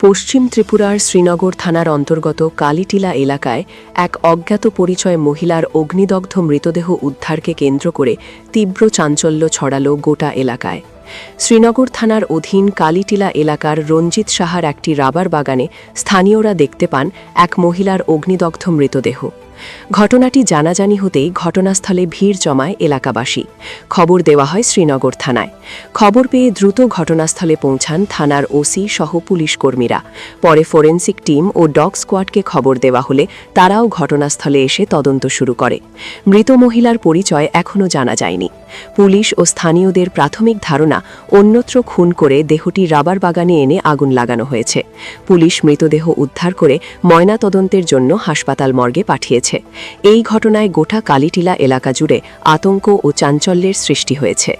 পশ্চিম ত্রিপুরার শ্রীনগর থানার অন্তর্গত কালিটিলা এলাকায় এক অজ্ঞাত পরিচয় মহিলার অগ্নিদগ্ধ মৃতদেহ উদ্ধারকে কেন্দ্র করে তীব্র চাঞ্চল্য ছড়াল গোটা এলাকায়। শ্রীনগর থানার অধীন কালিটিলা এলাকার রঞ্জিত সাহার একটি রাবার বাগানে স্থানীয়রা দেখতে পান এক মহিলার অগ্নিদগ্ধ মৃতদেহ। ঘটনাটি জানাজানি হতেই ঘটনাস্থলে ভিড় জমায় এলাকাবাসী। খবর দেওয়া হয় শ্রীনগর থানায়। খবর পেয়ে দ্রুত ঘটনাস্থলে পৌঁছান থানার ওসি সহ পুলিশ কর্মীরা। পরে ফরেন্সিক টিম ও ডগ স্কোয়াডকে খবর দেওয়া হলে তারাও ঘটনাস্থলে এসে তদন্ত শুরু করে। মৃত মহিলার পরিচয় এখনও জানা যায়নি। পুলিশ ও স্থানীয়দের প্রাথমিক ধারণা অন্যত্র খুন করে দেহটি রাবার বাগানে এনে আগুন লাগানো হয়েছে। পুলিশ মৃতদেহ উদ্ধার করে ময়নাতদন্তের জন্য হাসপাতাল মর্গে পাঠিয়েছে। এই ঘটনায় গোটা কালিটিলা এলাকা জুড়ে আতঙ্ক ও চাঞ্চল্যের সৃষ্টি হয়েছে।